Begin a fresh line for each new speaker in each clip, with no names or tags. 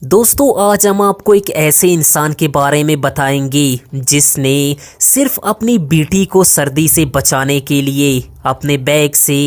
دوستو آج ہم آپ کو ایک ایسے انسان کے بارے میں بتائیں گے جس نے صرف اپنی بیٹی کو سردی سے بچانے کے لیے اپنے بیگ سے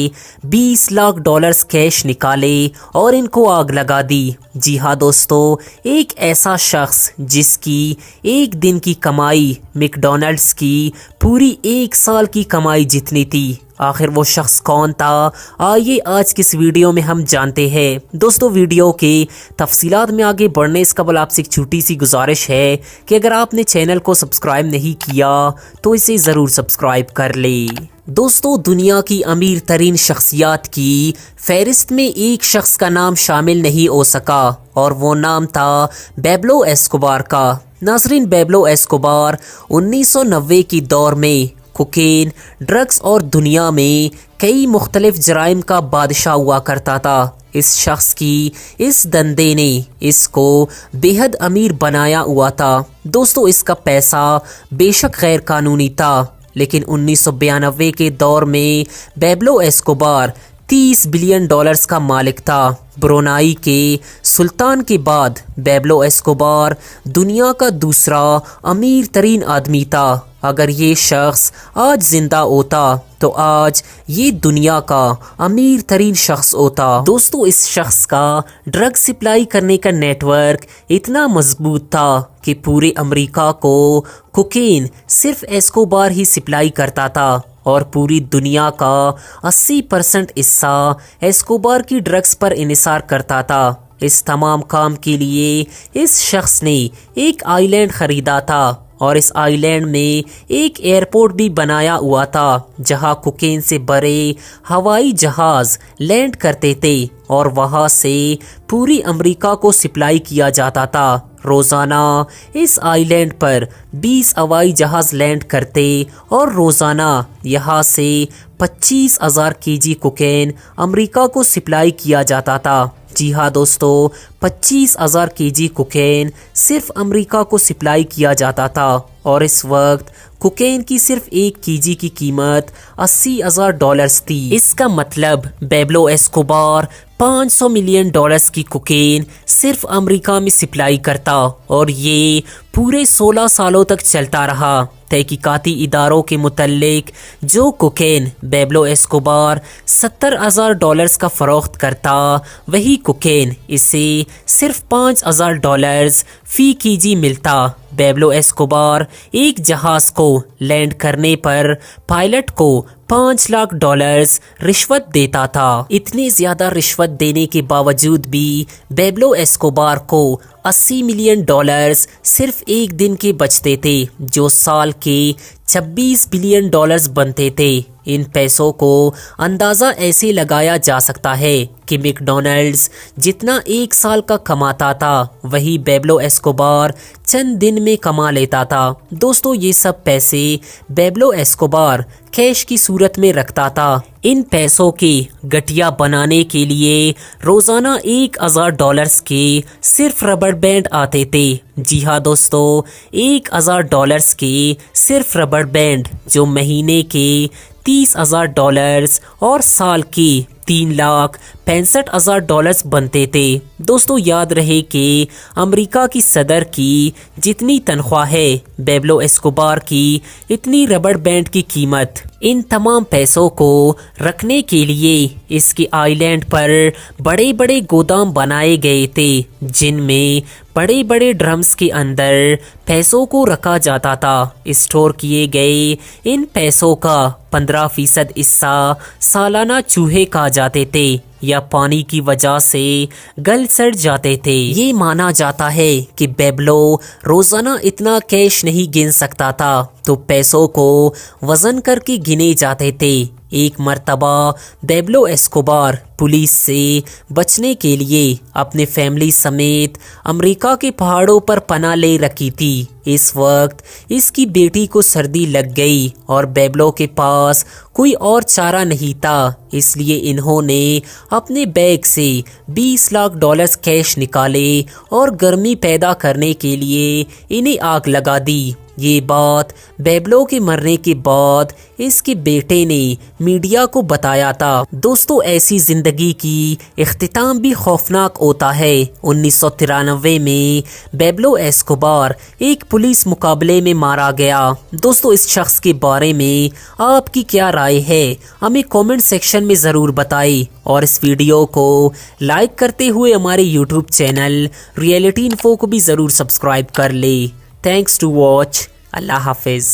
20 لاکھ ڈالرز کیش نکالے اور ان کو آگ لگا دی۔ جی ہاں دوستو، ایک ایسا شخص جس کی ایک دن کی کمائی میک ڈونلڈز کی پوری ایک سال کی کمائی جتنی تھی۔ آخر وہ شخص کون تھا؟ آئیے آج کی اس ویڈیو میں ہم جانتے ہیں۔ دوستو ویڈیو کے تفصیلات میں آگے بڑھنے سے قبل آپ سے ایک چھوٹی سی گزارش ہے کہ اگر آپ نے چینل کو سبسکرائب نہیں کیا تو اسے ضرور سبسکرائب کر لے۔ دوستو دنیا کی امیر ترین شخصیات کی فہرست میں ایک شخص کا نام شامل نہیں ہو سکا اور وہ نام تھا پیبلو ایسکوبار کا۔ ناظرین، پیبلو ایسکوبار 1990 کی دور میں کوکین، ڈرگز اور دنیا میں کئی مختلف جرائم کا بادشاہ ہوا کرتا تھا۔ اس شخص کی اس دندے نے اس کو بے حد امیر بنایا ہوا تھا۔ دوستو اس کا پیسہ بے شک غیر قانونی تھا، لیکن 1992 کے دور میں پیبلو ایسکوبار 30 بلین ڈالرز کا مالک تھا۔ برونائی کے سلطان کے بعد پیبلو ایسکوبار دنیا کا دوسرا امیر ترین آدمی تھا۔ اگر یہ شخص آج زندہ ہوتا تو آج یہ دنیا کا امیر ترین شخص ہوتا۔ دوستو اس شخص کا ڈرگ سپلائی کرنے کا نیٹ ورک اتنا مضبوط تھا کہ پورے امریکہ کو کوکین صرف ایسکوبار ہی سپلائی کرتا تھا اور پوری دنیا کا 80% حصہ ایسکوبار کی ڈرگز پر انحصار کرتا تھا۔ اس تمام کام کے لیے اس شخص نے ایک آئی لینڈ خریدا تھا اور اس آئی لینڈ میں ایک ایئرپورٹ بھی بنایا ہوا تھا جہاں کوکین سے بھرے ہوائی جہاز لینڈ کرتے تھے اور وہاں سے پوری امریکہ کو سپلائی کیا جاتا تھا۔ روزانہ اس آئی لینڈ پر 20 ہوائی جہاز لینڈ کرتے اور روزانہ یہاں سے 25,000 kg کوکین امریکہ کو سپلائی کیا جاتا تھا۔ جی ہاں دوستو، 25,000 kg کوکین صرف امریکہ کو سپلائی کیا جاتا تھا اور اس وقت کوکین کی صرف 1 kg کی قیمت 80,000 ڈالرز تھی۔ اس کا مطلب پیبلو ایسکوبار 500 ملین ڈالرز کی کوکین صرف امریکہ میں سپلائی کرتا اور یہ پورے 16 سالوں تک چلتا رہا۔ تحقیقاتی اداروں کے متعلق جو کوکین پیبلو ایسکوبار 70,000 ڈالرز کا فروخت کرتا، وہی کوکین اسے صرف 5,000 ڈالرز فی kg ملتا۔ پیبلو ایسکوبار ایک جہاز کو لینڈ کرنے پر پائلٹ کو 5 لاکھ ڈالرز رشوت دیتا تھا۔ اتنی زیادہ رشوت دینے کے باوجود بھی پیبلو ایسکوبار کو 80 ملین ڈالرز صرف ایک دن کے بچتے تھے، جو سال کے 26 بلین ڈالرز بنتے تھے۔ ان پیسوں کو اندازہ ایسے لگایا جا سکتا ہے کہ میک ڈونلڈز جتنا ایک سال کا کماتا تھا وہی پیبلو ایسکوبار چند دن میں کما لیتا تھا۔ دوستو یہ سب پیسے پیبلو ایسکوبار کیش کی صورت میں رکھتا تھا۔ ان پیسوں کے گٹیا بنانے کے لیے روزانہ 1,000 ڈالرز کے صرف ربڑ بینڈ آتے تھے۔ جی ہاں دوستو، 1,000 ڈالرز کے صرف ربڑ بینڈ جو مہینے کے 30,000 ڈالرز اور سال کے 3,65,000 ڈالرز بنتے تھے۔ دوستو یاد رہے کہ امریکہ کی صدر کی جتنی تنخواہ ہے پیبلو ایسکوبار کی اتنی ربڑ بینڈ کی قیمت۔ ان تمام پیسوں کو رکھنے کے لیے اس کے آئی لینڈ پر بڑے بڑے گودام بنائے گئے تھے جن میں بڑے بڑے ڈرمز کے اندر پیسوں کو رکھا جاتا تھا۔ اسٹور کیے گئے ان پیسوں کا 15% حصہ سالانہ چوہے کھا جاتے تھے یا پانی کی وجہ سے گل سڑ جاتے تھے۔ یہ مانا جاتا ہے کہ پیبلو روزانہ اتنا کیش نہیں گن سکتا تھا تو پیسوں کو وزن کر کے گنے جاتے تھے۔ ایک مرتبہ پیبلو ایسکوبار پولیس سے بچنے کے لیے اپنے فیملی سمیت امریکہ کے پہاڑوں پر پناہ لے رکھی تھی۔ اس وقت اس کی بیٹی کو سردی لگ گئی اور پیبلو کے پاس کوئی اور چارہ نہیں تھا، اس لیے انہوں نے اپنے بیگ سے 20 لاکھ ڈالرز کیش نکالے اور گرمی پیدا کرنے کے لیے انہیں آگ لگا دی۔ یہ بات پیبلو کے مرنے کے بعد اس کے بیٹے نے میڈیا کو بتایا تھا۔ دوستو ایسی زندگی زندگی کی اختتام بھی خوفناک ہوتا ہے۔ 1993 میں پیبلو ایسکوبار ایک پولیس مقابلے میں مارا گیا۔ دوستو اس شخص کے بارے میں آپ کی کیا رائے ہے؟ ہمیں کومنٹ سیکشن میں ضرور بتائیں، اور اس ویڈیو کو لائک کرتے ہوئے ہمارے یوٹیوب چینل ریئلٹی انفو کو بھی ضرور سبسکرائب کر لیں۔ Thanks to watch. اللہ حافظ۔